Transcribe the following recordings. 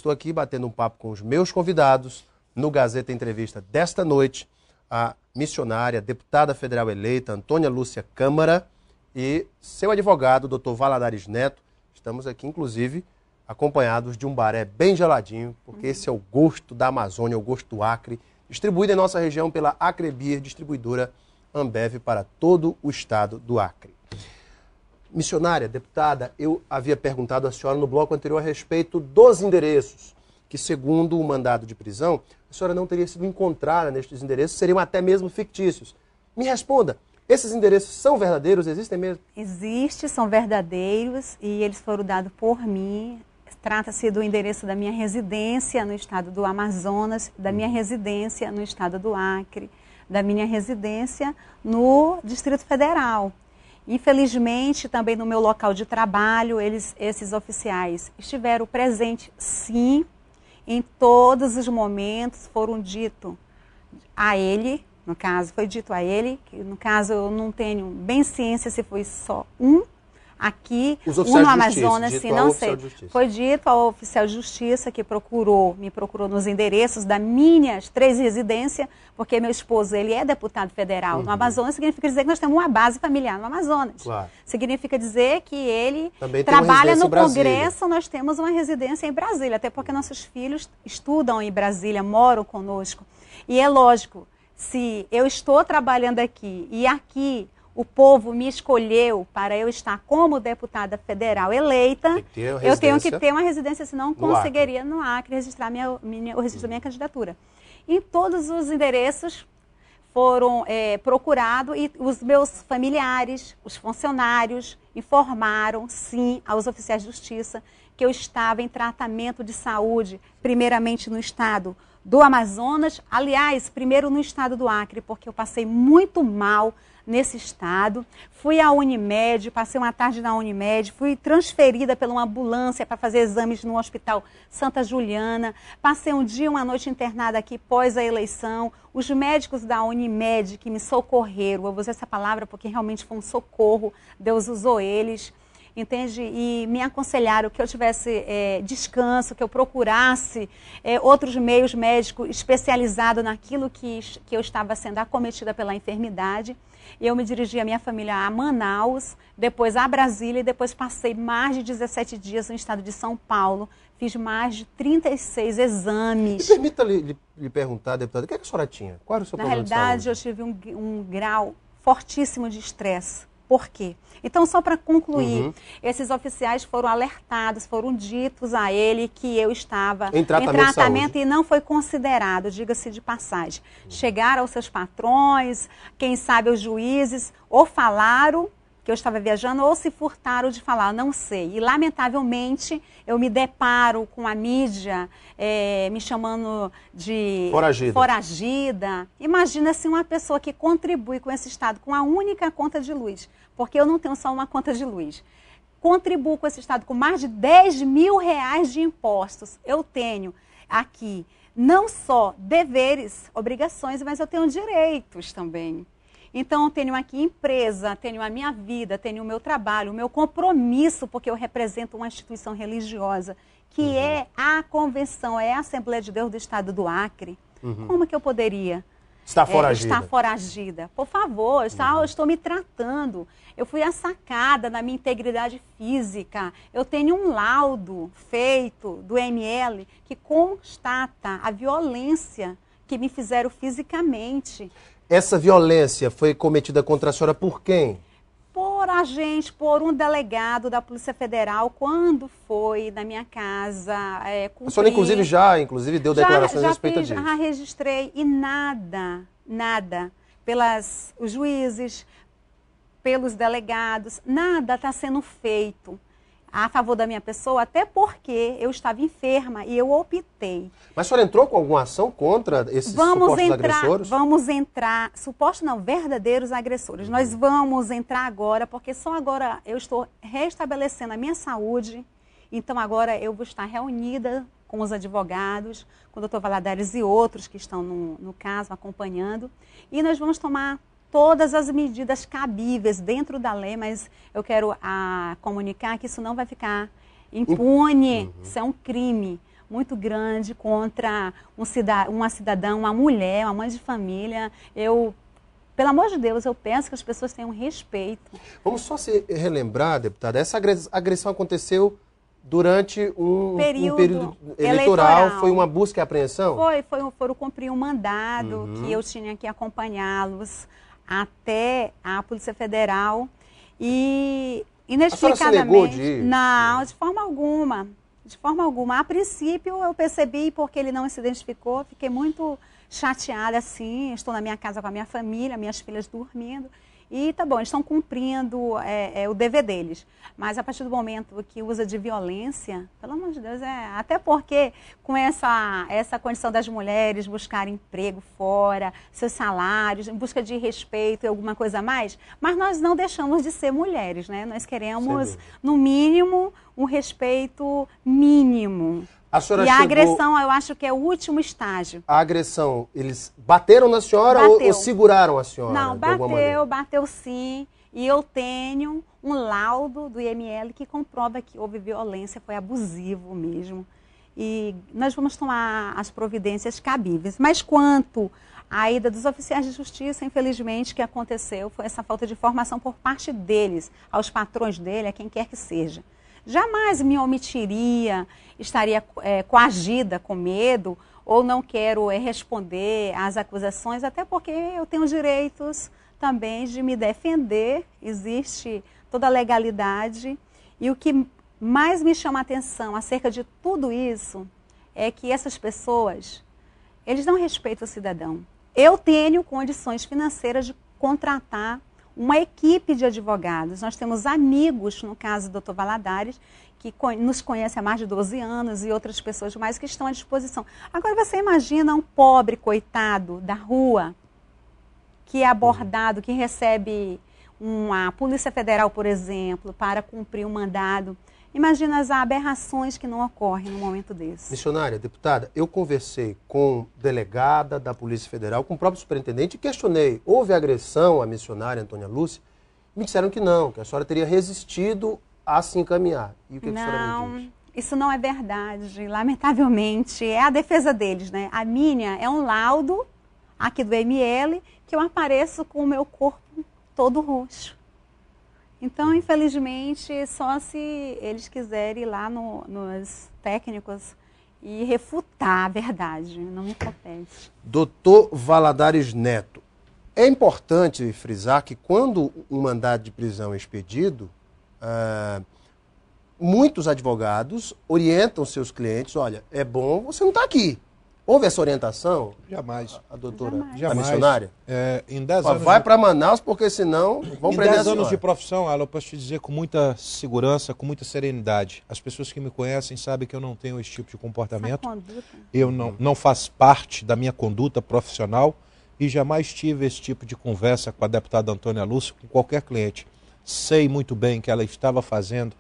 estou aqui batendo um papo com os meus convidados no Gazeta Entrevista desta noite, a missionária, deputada federal eleita, Antônia Lúcia Câmara, e seu advogado, Dr. Valadares Neto. Estamos aqui, inclusive, acompanhados de um baré bem geladinho, porque esse é o gosto da Amazônia, o gosto do Acre, distribuído em nossa região pela Acrebir, distribuidora Ambev para todo o estado do Acre. Missionária, deputada, eu havia perguntado à senhora no bloco anterior a respeito dos endereços, que segundo o mandado de prisão, a senhora não teria sido encontrada nestes endereços, seriam até mesmo fictícios. Me responda, esses endereços são verdadeiros, existem mesmo? Existem, são verdadeiros e eles foram dados por mim. Trata-se do endereço da minha residência no estado do Amazonas, da minha residência no estado do Acre, da minha residência no Distrito Federal. Infelizmente, também no meu local de trabalho, esses oficiais estiveram presentes, sim, em todos os momentos. Foram dito a ele, no caso, foi dito a ele, que no caso eu não tenho bem ciência se foi só um aqui, um no Amazonas, se não sei. Foi dito ao oficial de justiça que me procurou nos endereços das minhas 3 residências, porque meu esposo, ele é deputado federal no Amazonas, significa dizer que nós temos uma base familiar no Amazonas. Claro. Significa dizer que ele trabalha no Congresso, nós temos uma residência em Brasília, até porque nossos filhos estudam em Brasília, moram conosco. E é lógico, se eu estou trabalhando aqui e aqui o povo me escolheu para eu estar como deputada federal eleita, eu tenho que ter uma residência, senão conseguiria no Acre registrar o registro da minha candidatura. E todos os endereços foram procurados e os meus familiares, os funcionários, informaram, sim, aos oficiais de justiça que eu estava em tratamento de saúde, primeiramente no estado do Amazonas, aliás, primeiro no estado do Acre, porque eu passei muito mal nesse estado. Fui à Unimed, passei uma tarde na Unimed, fui transferida pela uma ambulância para fazer exames no Hospital Santa Juliana, passei um dia, uma noite internada aqui pós a eleição. Os médicos da Unimed que me socorreram, eu vou usar essa palavra porque realmente foi um socorro, Deus usou eles, entende? E me aconselharam que eu tivesse descanso, que eu procurasse outros meios médicos especializados naquilo que eu estava sendo acometida pela enfermidade. Eu me dirigi a minha família a Manaus, depois a Brasília e depois passei mais de 17 dias no estado de São Paulo. Fiz mais de 36 exames. Permita lhe perguntar, deputada, o que a senhora tinha? Qual era o seu problema de saúde? Na realidade, eu tive um grau fortíssimo de estresse. Por quê? Então, só para concluir, esses oficiais foram alertados, foram ditos a ele que eu estava em tratamento e não foi considerado, diga-se de passagem. Chegaram aos seus patrões, quem sabe os juízes, ou falaram que eu estava viajando, ou se furtaram de falar, não sei. E, lamentavelmente, eu me deparo com a mídia me chamando de foragida. Imagina-se uma pessoa que contribui com esse Estado com a única conta de luz, porque eu não tenho só uma conta de luz. Contribuo com esse Estado com mais de 10 mil reais de impostos. Eu tenho aqui não só deveres, obrigações, mas eu tenho direitos também. Então, eu tenho aqui empresa, tenho a minha vida, tenho o meu trabalho, o meu compromisso, porque eu represento uma instituição religiosa, que é a Convenção, é a Assembleia de Deus do Estado do Acre. Como que eu poderia estar foragida? Estar foragida? Por favor, eu estou me tratando. Eu fui assacada na minha integridade física. Eu tenho um laudo feito do ML que constata a violência que me fizeram fisicamente. Essa violência foi cometida contra a senhora por quem? Por um delegado da Polícia Federal, quando foi na minha casa. A senhora, inclusive, deu declarações a respeito disso? Já registrei e nada, os juízes, pelos delegados, nada está sendo feito a favor da minha pessoa, até porque eu estava enferma e eu optei. Mas a senhora entrou com alguma ação contra esses supostos agressores? Vamos entrar, supostos não, verdadeiros agressores. Nós vamos entrar agora, porque só agora eu estou restabelecendo a minha saúde, então agora eu vou estar reunida com os advogados, com o Dr. Valadares e outros que estão no caso acompanhando, e nós vamos tomar todas as medidas cabíveis dentro da lei, mas eu quero comunicar que isso não vai ficar impune, isso é um crime. muito grande contra uma cidadã, uma mulher, uma mãe de família. Pelo amor de Deus, eu penso que as pessoas tenham respeito. Vamos só se relembrar, deputada, essa agressão aconteceu durante um período eleitoral, foi uma busca e apreensão? Foram cumprir um mandado que eu tinha que acompanhá-los até a Polícia Federal e inexplicadamente... A senhora se negou de ir? Não, de forma alguma. De forma alguma. A princípio eu percebi, porque ele não se identificou, fiquei muito chateada assim, estou na minha casa com a minha família, minhas filhas dormindo. E tá bom, eles estão cumprindo o dever deles. Mas a partir do momento que usa de violência, pelo amor de Deus, até porque com essa condição das mulheres buscarem emprego fora, seus salários, em busca de respeito e alguma coisa a mais, mas nós não deixamos de ser mulheres, né? Nós queremos, no mínimo, um respeito mínimo. A agressão, eu acho que é o último estágio. A agressão, eles bateram na senhora ou seguraram a senhora? Não, bateu sim. E eu tenho um laudo do IML que comprova que houve violência, foi abusivo mesmo. E nós vamos tomar as providências cabíveis. Mas quanto à ida dos oficiais de justiça, infelizmente, o que aconteceu foi essa falta de informação por parte deles, aos patrões dele, a quem quer que seja. Jamais me omitiria, estaria coagida com medo ou não quero responder às acusações, até porque eu tenho direitos também de me defender, existe toda a legalidade. E o que mais me chama a atenção acerca de tudo isso é que essas pessoas, eles não respeitam o cidadão. Eu tenho condições financeiras de contratar uma equipe de advogados. Nós temos amigos, no caso do Dr. Valadares, que nos conhece há mais de 12 anos e outras pessoas mais que estão à disposição. Agora você imagina um pobre coitado da rua que é abordado, que recebe a Polícia Federal, por exemplo, para cumprir um mandado. Imagina as aberrações que não ocorrem num momento desse. Missionária, deputada, eu conversei com delegada da Polícia Federal, com o próprio superintendente e questionei, houve agressão à missionária Antônia Lúcia? Me disseram que não, que a senhora teria resistido a se encaminhar. E o que a senhora me diz? Isso não é verdade, lamentavelmente. É a defesa deles, né? A minha é um laudo aqui do ML que eu apareço com o meu corpo todo roxo. Então, infelizmente, só se eles quiserem ir lá nos técnicos e refutar a verdade, não me compete. Doutor Valadares Neto, é importante frisar que quando um mandado de prisão é expedido, muitos advogados orientam seus clientes, olha, é bom você não estar aqui. Houve essa orientação? Jamais. A doutora, Jamais. a missionária? Em 10 anos vai para Manaus, porque senão vão prender a senhora. Em 10 anos de profissão, Alan, eu posso te dizer com muita segurança, com muita serenidade. As pessoas que me conhecem sabem que eu não tenho esse tipo de comportamento. Eu não faz parte da minha conduta profissional e jamais tive esse tipo de conversa com a deputada Antônia Lúcia, com qualquer cliente. Sei muito bem que ela estava fazendo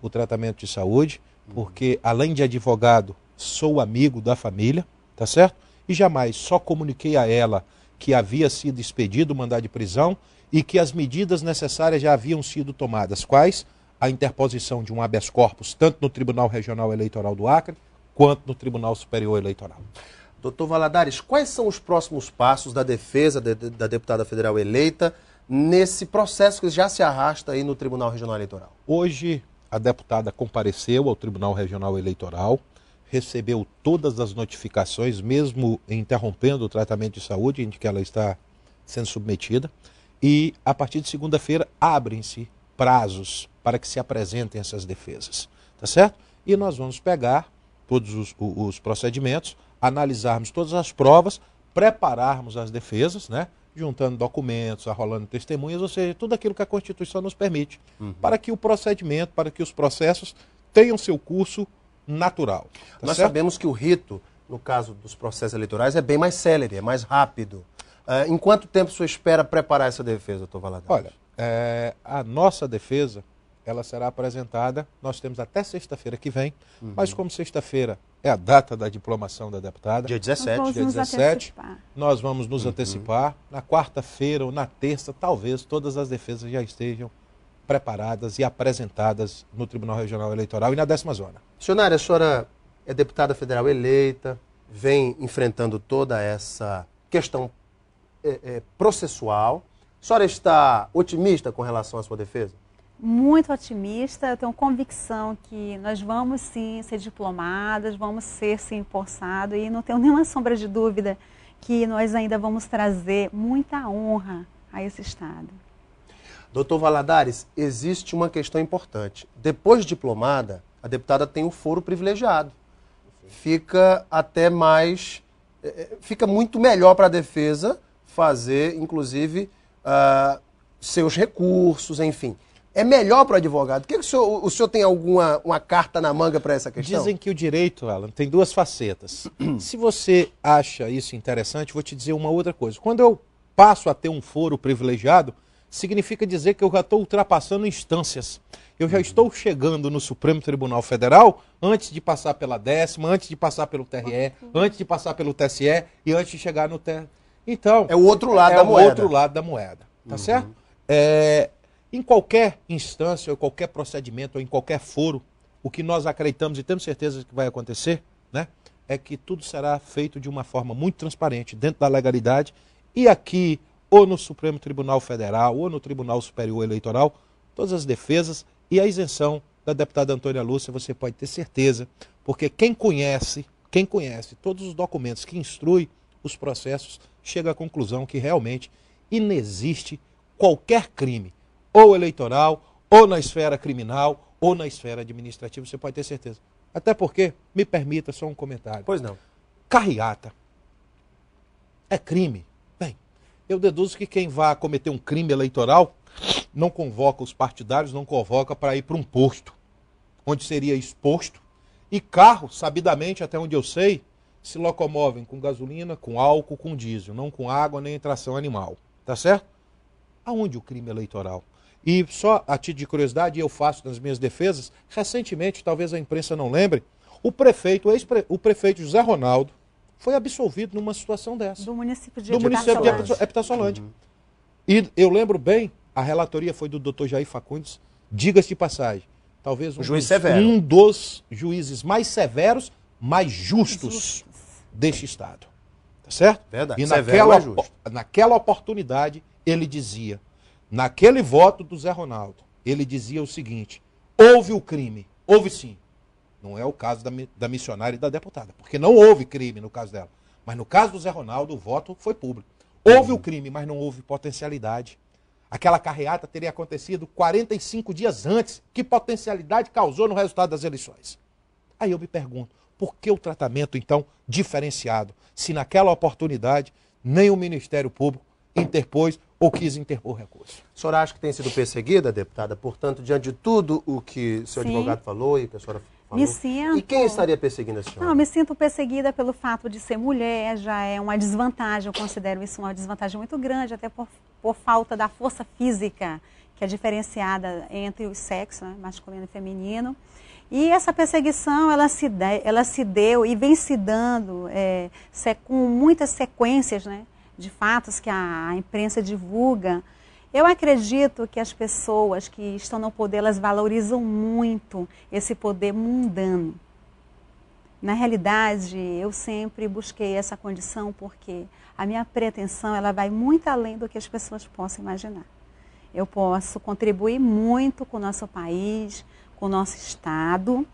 o tratamento de saúde, porque além de advogado, sou amigo da família. Tá certo? E jamais só comuniquei a ela que havia sido expedido o mandado de prisão e que as medidas necessárias já haviam sido tomadas. Quais? A interposição de um habeas corpus, tanto no Tribunal Regional Eleitoral do Acre, quanto no Tribunal Superior Eleitoral. Doutor Valadares, quais são os próximos passos da defesa da deputada federal eleita nesse processo que já se arrasta aí no Tribunal Regional Eleitoral? Hoje, a deputada compareceu ao Tribunal Regional Eleitoral, recebeu todas as notificações, mesmo interrompendo o tratamento de saúde em que ela está sendo submetida. E, a partir de segunda-feira, abrem-se prazos para que se apresentem essas defesas. Tá certo? E nós vamos pegar todos os procedimentos, analisarmos todas as provas, prepararmos as defesas, né? Juntando documentos, arrolando testemunhas, ou seja, tudo aquilo que a Constituição nos permite, para que o procedimento, para que os processos tenham seu curso natural. Tá Nós certo? sabemos que o rito, no caso dos processos eleitorais, é bem mais célere, é mais rápido. Em quanto tempo o senhor espera preparar essa defesa, doutor Valadares? Olha, a nossa defesa, ela será apresentada, nós temos até sexta-feira que vem, mas como sexta-feira é a data da diplomação da deputada, dia 17, nós vamos nos antecipar. Na quarta-feira ou na terça, talvez todas as defesas já estejam preparadas e apresentadas no Tribunal Regional Eleitoral e na 10ª Zona. Missionária, a senhora é deputada federal eleita, vem enfrentando toda essa questão processual. A senhora está otimista com relação à sua defesa? Muito otimista, eu tenho convicção que nós vamos sim ser diplomadas, vamos ser sim empossados e não tenho nenhuma sombra de dúvida que nós ainda vamos trazer muita honra a esse Estado. Doutor Valadares, existe uma questão importante. Depois de diplomada, a deputada tem um foro privilegiado. Fica até mais... fica muito melhor para a defesa fazer, inclusive, seus recursos, enfim. É melhor para o advogado. O senhor tem uma carta na manga para essa questão? Dizem que o direito, Alan, tem duas facetas. Se você acha isso interessante, vou te dizer uma outra coisa. Quando eu passo a ter um foro privilegiado, significa dizer que eu já estou ultrapassando instâncias. Eu já estou chegando no Supremo Tribunal Federal antes de passar pela 10ª, antes de passar pelo TRE, antes de passar pelo TSE e antes de chegar no TRE. Então, é o outro lado da moeda. É o outro lado da moeda, tá certo? Em qualquer instância, ou qualquer procedimento, ou em qualquer foro, o que nós acreditamos e temos certeza que vai acontecer, né, é que tudo será feito de uma forma muito transparente, dentro da legalidade, e aqui, ou no Supremo Tribunal Federal, ou no Tribunal Superior Eleitoral, todas as defesas e a isenção da deputada Antônia Lúcia, você pode ter certeza, porque quem conhece todos os documentos que instrui os processos, chega à conclusão que realmente inexiste qualquer crime, ou eleitoral, ou na esfera criminal, ou na esfera administrativa, você pode ter certeza. Até porque, me permita só um comentário. Pois não. Carreata é crime? Bem, eu deduzo que quem vai cometer um crime eleitoral não convoca os partidários, não convoca para ir para um posto, onde seria exposto, e carros, sabidamente, até onde eu sei, se locomovem com gasolina, com álcool, com diesel, não com água nem tração animal. Tá certo? Aonde o crime eleitoral? E só a título de curiosidade, eu faço nas minhas defesas, recentemente, talvez a imprensa não lembre, o prefeito José Ronaldo foi absolvido numa situação dessa. Do município de Epitaçolândia. E eu lembro bem, a relatoria foi do Dr. Jair Facundes, diga-se de passagem, talvez um dos juízes mais severos, mais justos deste Estado. Tá certo? Verdade. E naquela oportunidade, ele dizia, naquele voto do Zé Ronaldo, ele dizia o seguinte: houve o crime, houve sim. Não é o caso da missionária e da deputada, porque não houve crime no caso dela. Mas no caso do Zé Ronaldo, o voto foi público. Houve o crime, mas não houve potencialidade. Aquela carreata teria acontecido 45 dias antes. Que potencialidade causou no resultado das eleições? Aí eu me pergunto, por que o tratamento, então, diferenciado, se naquela oportunidade nem o Ministério Público interpôs ou quis interpor recurso? A senhora acha que tem sido perseguida, deputada? Portanto, diante de tudo o que o seu advogado falou e que a senhora falou, me sinto... E quem estaria perseguindo a senhora? Não, me sinto perseguida pelo fato de ser mulher, já é uma desvantagem, eu considero isso uma desvantagem muito grande, até por falta da força física, que é diferenciada entre os sexos, né, masculino e feminino. E essa perseguição, ela se deu e vem se dando com muitas sequências, né, de fatos que a imprensa divulga. Eu acredito que as pessoas que estão no poder, elas valorizam muito esse poder mundano. Na realidade, eu sempre busquei essa condição porque a minha pretensão, ela vai muito além do que as pessoas possam imaginar. Eu posso contribuir muito com o nosso país, com o nosso Estado,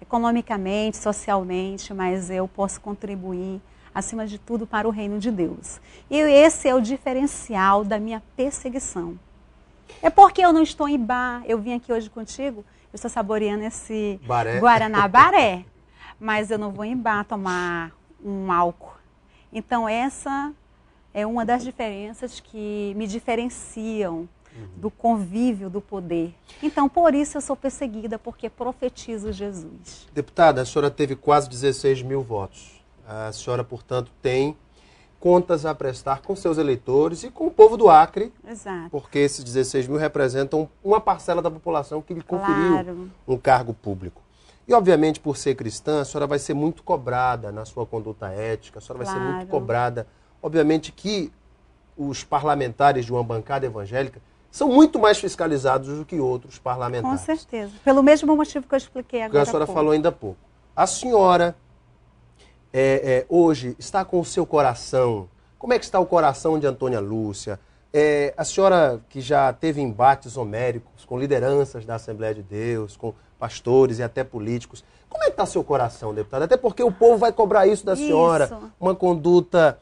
economicamente, socialmente, mas eu posso contribuir, acima de tudo, para o reino de Deus. E esse é o diferencial da minha perseguição. É porque eu não estou em bar, eu vim aqui hoje contigo, eu estou saboreando esse Guaraná Baré, mas eu não vou em bar tomar um álcool. Então essa é uma das diferenças que me diferenciam do convívio do poder. Então, por isso eu sou perseguida, porque profetizo Jesus. Deputada, a senhora teve quase 16 mil votos. A senhora, portanto, tem contas a prestar com seus eleitores e com o povo do Acre. Exato. Porque esses 16 mil representam uma parcela da população que lhe conferiu um cargo público. E, obviamente, por ser cristã, a senhora vai ser muito cobrada na sua conduta ética, a senhora vai ser muito cobrada. Obviamente que os parlamentares de uma bancada evangélica são muito mais fiscalizados do que outros parlamentares. Com certeza. Pelo mesmo motivo que eu expliquei agora. Que a senhora falou ainda há pouco. A senhora hoje está com o seu coração. Como é que está o coração de Antônia Lúcia? A senhora que já teve embates homéricos com lideranças da Assembleia de Deus, com pastores e até políticos. Como é que está seu coração, deputada? Até porque o povo vai cobrar isso da senhora. Uma conduta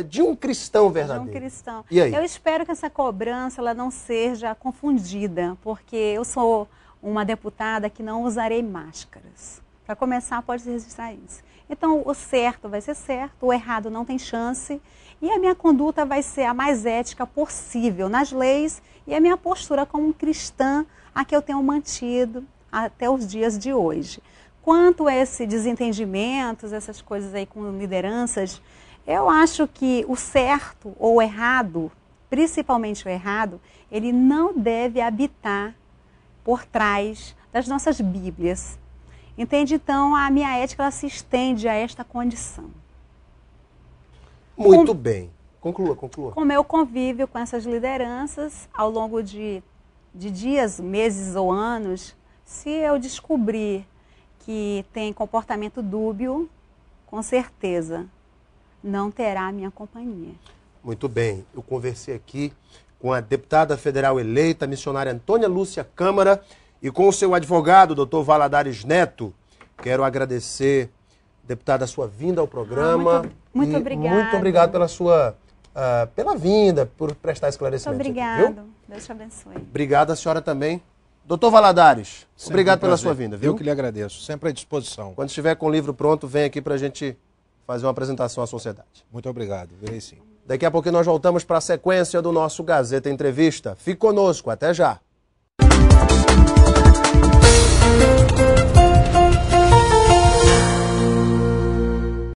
de um cristão verdadeiro. De um cristão. E aí? Eu espero que essa cobrança ela não seja confundida, porque eu sou uma deputada que não usarei máscaras. Para começar, pode registrar isso. Então, o certo vai ser certo, o errado não tem chance, e a minha conduta vai ser a mais ética possível nas leis, e a minha postura como cristã, a que eu tenho mantido até os dias de hoje. Quanto a esses desentendimentos, essas coisas aí com lideranças, eu acho que o certo ou o errado, principalmente o errado, ele não deve habitar por trás das nossas Bíblias. Entende? Então, a minha ética ela se estende a esta condição. Muito bem. Conclua. Com o meu convívio com essas lideranças, ao longo de dias, meses ou anos, se eu descobrir que tem comportamento dúbio, com certeza não terá a minha companhia. Muito bem. Eu conversei aqui com a deputada federal eleita, a missionária Antônia Lúcia Câmara, e com o seu advogado, doutor Valadares Neto. Quero agradecer, deputada, a sua vinda ao programa. Muito obrigada. Muito obrigado pela sua pela vinda, por prestar esclarecimentos. Muito obrigado. Aqui, Deus te abençoe. Obrigado a senhora também. Doutor Valadares, obrigado pela sua vinda, viu? Eu que lhe agradeço, sempre à disposição. Quando estiver com o livro pronto, vem aqui para a gente fazer uma apresentação à sociedade. Muito obrigado, virei sim. Daqui a pouco nós voltamos para a sequência do nosso Gazeta Entrevista. Fique conosco, até já.